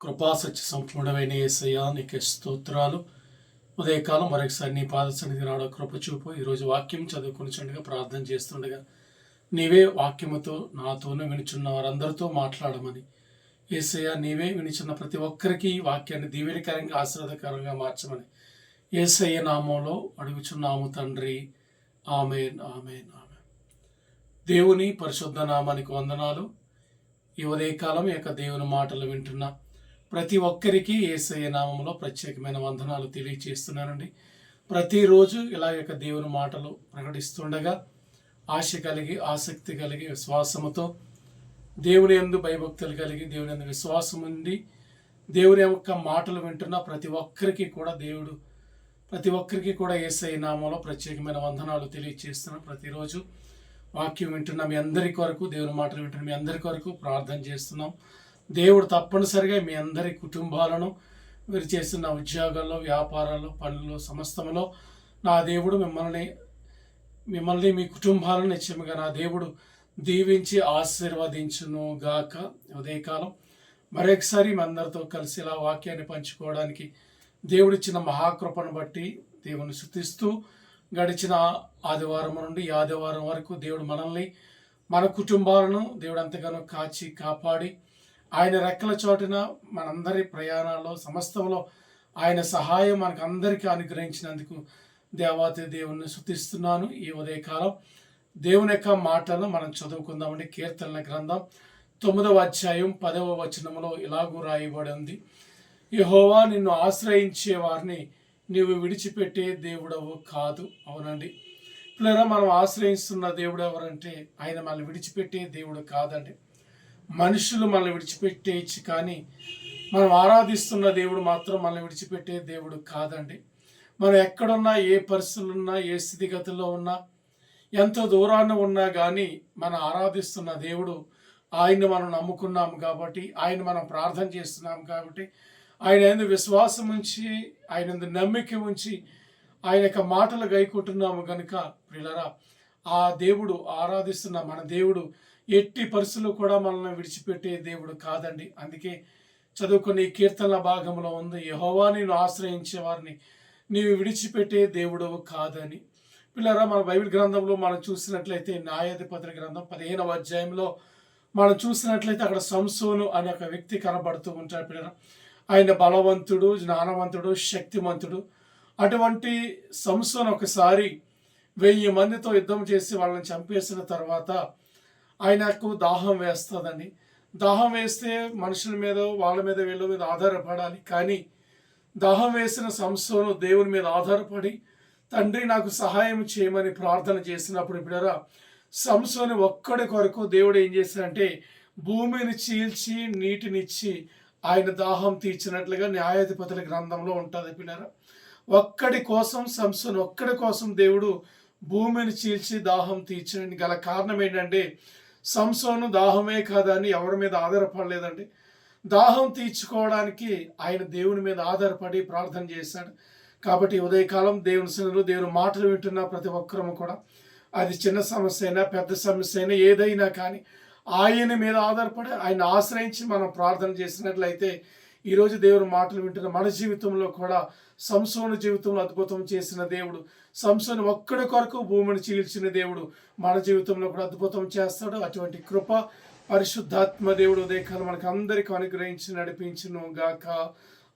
కృపా సత్య సంపూర్ణమైన యేసయ్యా నీకే స్తోత్రాలు. ఉదయకాలం మరొకసారి నీ పాద సన్నిధి రావడం కృప చూపు. ఈరోజు వాక్యం చదువుకునిచుండగా ప్రార్థన చేస్తుండగా నీవే వాక్యముతో నాతోనూ వినుచున్న వారందరితో మాట్లాడమని, యేసయ్యా నీవే వినిచున్న ప్రతి ఒక్కరికి ఈ వాక్యాన్ని దీవెనకరంగా ఆశీర్వాదకరంగా మార్చమని యేసయ్య నామంలో అడుగుచున్నాము తండ్రి. ఆమేన్, ఆమేన్, ఆమేన్. దేవుని పరిశుద్ధ నామానికి వందనాలు. ఈ ఉదయకాలం యొక్క దేవుని మాటలు వింటున్న ప్రతి ఒక్కరికి యేసయ్య నామంలో ప్రత్యేకమైన వందనాలు తెలియజేస్తున్నానండి. ప్రతిరోజు ఇలా యొక్క దేవుని మాటలు ప్రకటిస్తుండగా ఆశ కలిగి, ఆసక్తి కలిగి, విశ్వాసముతో దేవుని యందు భయభక్తులు కలిగి, దేవుని యందు విశ్వాసం ఉండి దేవుని యొక్క మాటలు వింటున్న ప్రతి ఒక్కరికి కూడా యేసయ్య నామంలో ప్రత్యేకమైన వందనాలు తెలియజేస్తున్నాను. ప్రతిరోజు వాక్యం వింటున్న మీ అందరి కొరకు, దేవుని మాటలు వింటున్న మీ అందరి కొరకు ప్రార్థన చేస్తున్నాం. దేవుడు తప్పనిసరిగా మీ అందరి కుటుంబాలను, మీరు చేస్తున్న ఉద్యోగాల్లో, వ్యాపారాల్లో, పనుల్లో, సమస్తములో నా దేవుడు మిమ్మల్ని మీ కుటుంబాలను నిత్యముగా నా దేవుడు దీవించి ఆశీర్వదించును గాక. ఉదయకాలం మరొకసారి మీ అందరితో కలిసి ఇలా వాక్యాన్ని పంచుకోవడానికి దేవుడిచ్చిన మహాకృపను బట్టి దేవుని స్తుతిస్తూ గడిచిన ఆదివారం నుండి ఈ ఆదివారం వరకు దేవుడు మనల్ని, మన కుటుంబాలను దేవుడు ఎంతగానో కాచి కాపాడి ఆయన రెక్కల చోటున మనందరి ప్రయాణాల్లో సమస్తంలో ఆయన సహాయం మనకు అందరికీ అనుగ్రహించినందుకు దేవాతి దేవుణ్ణి స్తుతిస్తున్నాను. ఈ ఉదయకాలం దేవుని యొక్క మాటలను మనం చదువుకుందామండి. కీర్తనల గ్రంథం 9వ అధ్యాయం 10వ వచనంలో ఇలాగూ రాయబడి ఉంది: యెహోవా నిన్ను ఆశ్రయించే వారిని నీవు విడిచిపెట్టే దేవుడవు కాదు. అవునండి పిల్లరా, మనం ఆశ్రయిస్తున్న దేవుడు ఎవరంటే ఆయన మనల్ని విడిచిపెట్టే దేవుడు కాదండి. మనుషులు మనల్ని విడిచిపెట్టేయచ్చు, కానీ మనం ఆరాధిస్తున్న దేవుడు మాత్రం మనల్ని విడిచిపెట్టే దేవుడు కాదండి. మనం ఎక్కడున్నా, ఏ పరిస్థితులు ఉన్నా, ఏ స్థితిగతుల్లో ఉన్నా, ఎంత దూరాన్ని ఉన్నా కానీ మనం ఆరాధిస్తున్న దేవుడు, ఆయన్ని మనం నమ్ముకున్నాము కాబట్టి, ఆయన మనం ప్రార్థన చేస్తున్నాము కాబట్టి, ఆయన యందు విశ్వాసం ఉంచి, ఆయన యందు నమ్మిక ఉంచి, ఆయన యొక్క మాటలు గైకుంటున్నాము కనుక ప్రియులారా, ఆ దేవుడు ఆరాధిస్తున్న మన దేవుడు ఎట్టి పరిస్థితులు కూడా మనల్ని విడిచిపెట్టే దేవుడు కాదండి. అందుకే చదువుకునే కీర్తనల భాగంలో ఉంది: యెహోవా నిన్ను ఆశ్రయించే వారిని నీవు విడిచిపెట్టే దేవుడు కాదని. పిల్లరా, మన బైబిల్ గ్రంథంలో మనం చూసినట్లయితే న్యాయాధిపతుల గ్రంథం 15వ అధ్యాయంలో మనం చూసినట్లయితే అక్కడ సంసోను అనే ఒక వ్యక్తి కనబడుతూ ఉంటాడు. పిల్లరా, ఆయన బలవంతుడు, జ్ఞానవంతుడు, శక్తిమంతుడు. అటువంటి సంసోను ఒకసారి 1000 మందితో యుద్ధం చేసి వాళ్ళని చంపేసిన తర్వాత ఆయనకు దాహం వేస్తుందండి. దాహం వేస్తే మనుషుల మీద, వాళ్ళ మీద, వీళ్ళ మీద ఆధారపడాలి. కానీ దాహం వేసిన సంసోను దేవుని మీద ఆధారపడి, తండ్రి నాకు సహాయం చేయమని ప్రార్థన చేసినప్పుడు పిల్లరా, సంసోను ఒక్కడి కొరకు దేవుడు ఏం చేశాడంటే భూమిని చీల్చి నీటినిచ్చి ఆయన దాహం తీర్చినట్లుగా న్యాయాధిపతుల గ్రంథంలో ఉంటుంది. పిల్లరా, ఒక్కడి కోసం సంసోను ఒక్కడి కోసం దేవుడు భూమిని చీల్చి దాహం తీర్చడానికి గల కారణం ఏంటంటే, సంసోను దాహమే కాదని ఎవరి మీద ఆధారపడలేదండి. దాహం తీర్చుకోవడానికి ఆయన దేవుని మీద ఆధారపడి ప్రార్థన చేశాడు. కాబట్టి ఉదయకాలం దేవుని సన్నిధిలో దేవుని మాటలు వింటున్న ప్రతి ఒక్కరము కూడా, అది చిన్న సమస్య అయినా పెద్ద సమస్య అయినా ఏదైనా కానీ ఆయన మీద ఆధారపడి ఆయన ఆశ్రయించి మనం ప్రార్థన చేసినట్లయితే ఈరోజు దేవుని మాటలు వింటున్న మన జీవితంలో కూడా సంసోను జీవితంలో అద్భుతం చేసిన దేవుడు, సంసోను ఒక్కడి కొరకు భూమిని చీల్చిన దేవుడు మన జీవితంలో కూడా అద్భుతం చేస్తాడు. అటువంటి కృప పరిశుద్ధాత్మ దేవుడు ఉదయకాలం మనకు అందరికీ అనుగ్రహించి నడిపించును గాక.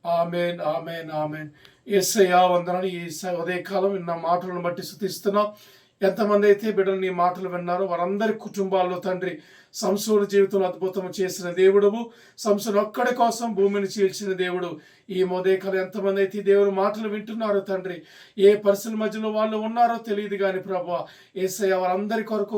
Amen, amen, amen. యేసయ్యా వందనాలు. ఈ ఉదయకాలం విన్న మాటలను బట్టి స్తుతిస్తున్నాం. ఎంతమంది అయితే బిడ్డలు నీ మాటలు విన్నారో వారందరి కుటుంబాల్లో తండ్రి సంసోను జీవితంలో అద్భుతం చేసిన దేవుడువు, సంసోను ఒక్కడి కోసం భూమిని చీల్చిన దేవుడు. ఈ ఉదయకాలం ఎంతమంది అయితే దేవుని మాటలు వింటున్నారో తండ్రి, ఏ పరిస్థితుల మధ్యలో వాళ్ళు ఉన్నారో తెలియదు కానీ ప్రభువా యేసయ్యా వారందరి కొరకు